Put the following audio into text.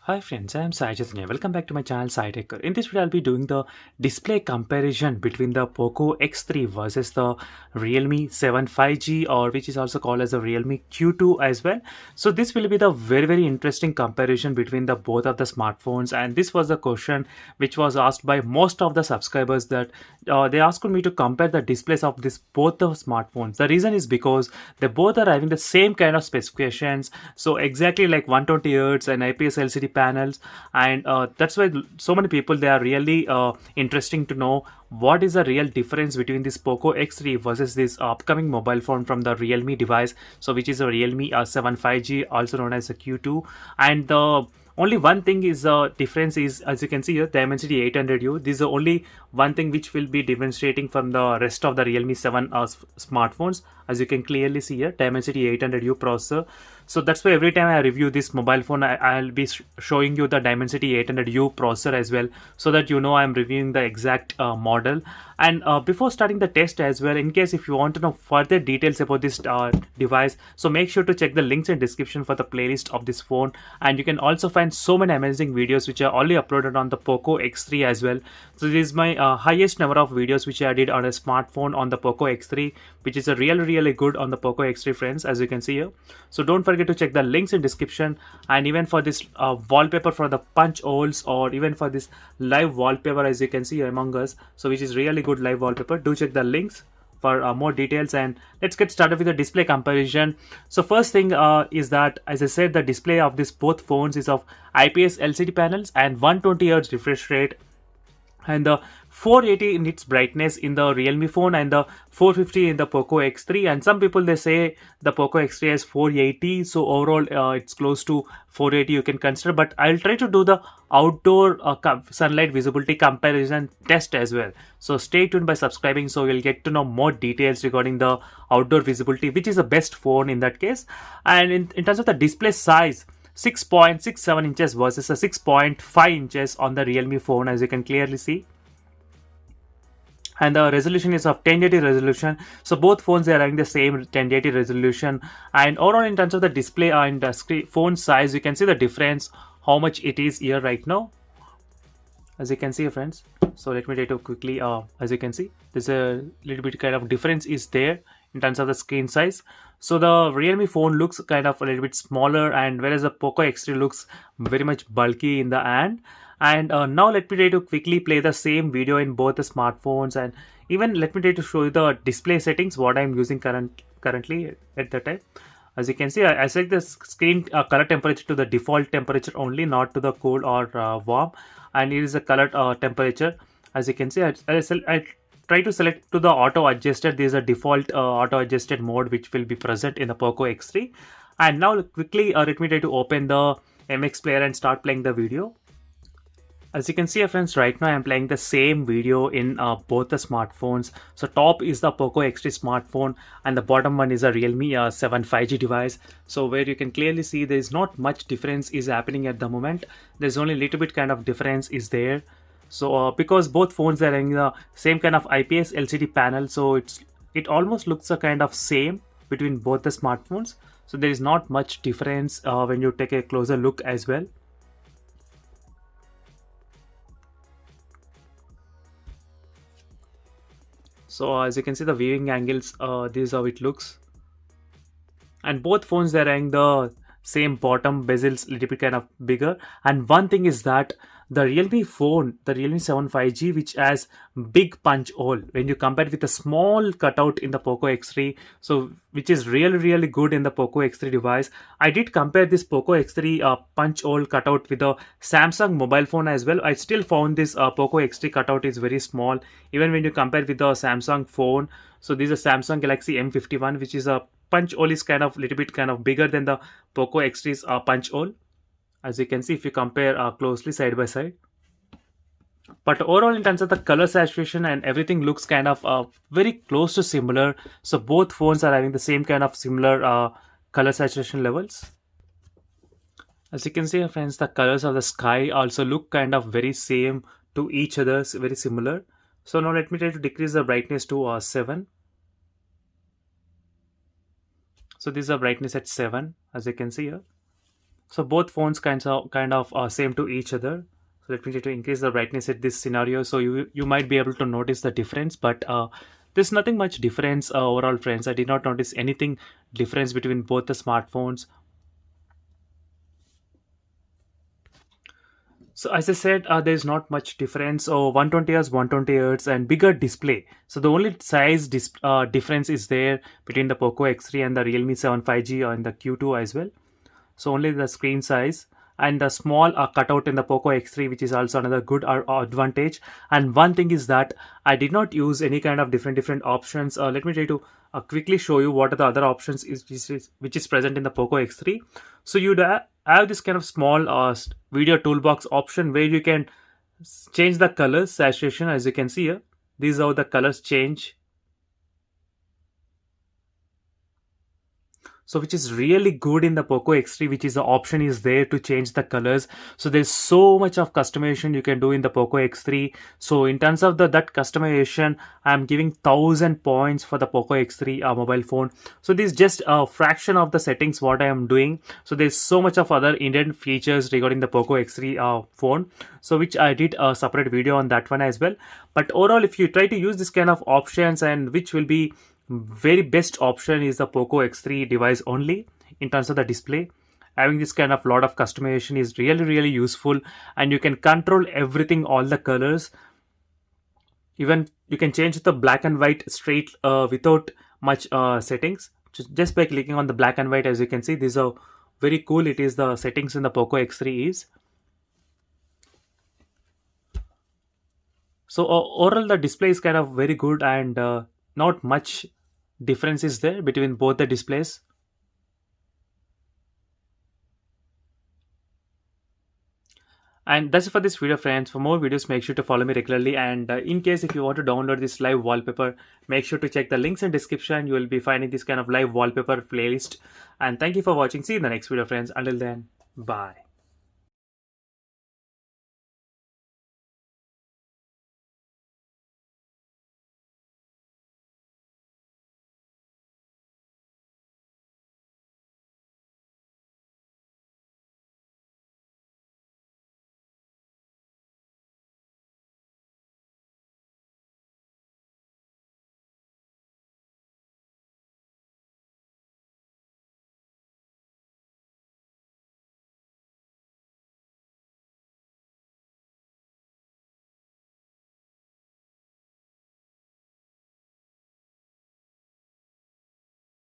Hi friends, I am Sai Chaitanya. Welcome back to my channel Sai Taker. In this video, I'll be doing the display comparison between the POCO X3 versus the Realme 7 5G, or which is also called as the Realme Q2 as well. So this will be the very interesting comparison between the both of the smartphones, and this was the question which was asked by most of the subscribers that they asked me to compare the displays of this both the smartphones. The reason is because they both are having the same kind of specifications, so exactly like 120 Hz and IPS LCD panels, and that's why so many people they are really interesting to know what is the real difference between this POCO X3 versus this upcoming mobile phone from the Realme device, so which is a Realme 7 5G, also known as a Q2. And the only one thing is difference is, as you can see here, Dimensity 800U. This is the only one thing which will be demonstrating from the rest of the Realme 7 smartphones. As you can clearly see here, Dimensity 800U processor. So that's why every time I review this mobile phone, I'll be showing you the Dimensity 800U processor as well, so that you know I'm reviewing the exact model. And before starting the test as well, in case if you want to know further details about this device, so make sure to check the links in description for the playlist of this phone. And you can also find so many amazing videos which are already uploaded on the POCO X3 as well. So this is my highest number of videos which I did on a smartphone on the POCO X3, which is a really good on the POCO X3 friends, as you can see here. So don't forget to check the links in description. And even for this wallpaper for the punch holes, or even for this live wallpaper, as you can see Among Us, so which is really good live wallpaper, do check the links for more details. And let's get started with the display comparison. So first thing is that, as I said, the display of this both phones is of IPS LCD panels and 120 Hz refresh rate, and the 480 nits brightness in the Realme phone and the 450 in the POCO X3. And some people they say the POCO X3 has 480, so overall it's close to 480 you can consider. But I'll try to do the outdoor sunlight visibility comparison test as well, so stay tuned by subscribing, so you'll get to know more details regarding the outdoor visibility, which is the best phone in that case. And in terms of the display size, 6.67 inches versus a 6.5 inches on the Realme phone, as you can clearly see. And the resolution is of 1080 resolution, so both phones are having the same 1080 resolution. And overall, in terms of the display and the screen phone size, you can see the difference how much it is here right now, as you can see friends. So let me try to quickly as you can see, there's a little bit kind of difference is there in terms of the screen size. So the Realme phone looks kind of a little bit smaller, and whereas the POCO X3 looks very much bulky in the hand. And now let me try to quickly play the same video in both the smartphones, and even let me try to show you the display settings what I'm using currently at the time. As you can see, I set the screen color temperature to the default temperature only, not to the cool or warm, and it is a color temperature. As you can see, I try to select to the auto adjusted. There is a default auto adjusted mode which will be present in the POCO X3. And now quickly let me try to open the MX player and start playing the video. As you can see friends, right now I am playing the same video in both the smartphones. So top is the POCO X3 smartphone, and the bottom one is a Realme 7 5G device. So where you can clearly see there is not much difference is happening at the moment. There's only a little bit kind of difference is there. So because both phones are having the same kind of IPS LCD panel, so it almost looks a kind of same between both the smartphones. So there is not much difference when you take a closer look as well. So as you can see the viewing angles, this is how it looks. And both phones they're having the same bottom bezels, little bit kind of bigger. And one thing is that the Realme phone, the Realme 7 5G, which has big punch hole when you compare it with a small cutout in the POCO X3, so which is really good in the POCO X3 device. I did compare this POCO X3 punch hole cutout with the Samsung mobile phone as well. I still found this POCO X3 cutout is very small, even when you compare with the Samsung phone. So this is a Samsung Galaxy M51, which is a punch hole is kind of little bit kind of bigger than the POCO X3's punch hole, as you can see if you compare closely side by side. But overall, in terms of the color saturation and everything looks kind of very close to similar. So both phones are having the same kind of similar color saturation levels. As you can see friends, the colors of the sky also look kind of very same to each other, very similar. So now let me try to decrease the brightness to 7. So this is a brightness at 7, as you can see here. So both phones kind of same to each other. So let me try to increase the brightness at this scenario, so you might be able to notice the difference. But there's nothing much difference overall, friends. I did not notice anything difference between both the smartphones. So as I said, there's not much difference. So 120 Hz, 120 Hz, and bigger display. So the only difference is there between the POCO X3 and the Realme 7 5G and the Q2 as well. So only the screen size and the small cutout in the POCO X3, which is also another good advantage. And one thing is that I did not use any kind of different options. Let me try to quickly show you what are the other options which is present in the POCO X3. So you have this kind of small video toolbox option where you can change the colors saturation. As you can see here, these are how the colors change. So which is really good in the POCO X3, which is the option is there to change the colors. So there's so much of customization you can do in the POCO X3. So in terms of that customization, I'm giving 1000 points for the POCO X3 mobile phone. So this is just a fraction of the settings what I am doing. So there's so much of other indent features regarding the POCO X3 phone, so which I did a separate video on that one as well. But overall, if you try to use this kind of options, and which will be very best option is the POCO X3 device only. In terms of the display, having this kind of lot of customization is really useful, and you can control everything, all the colors. Even you can change the black and white straight without much settings, just by clicking on the black and white. As you can see, these are very cool. It is the settings in the POCO X3 is. So overall the display is kind of very good, and not much difference is there between both the displays. And that's it for this video, friends. For more videos, make sure to follow me regularly. And in case if you want to download this live wallpaper, make sure to check the links in description. You will be finding this kind of live wallpaper playlist. And thank you for watching. See you in the next video, friends. Until then, bye.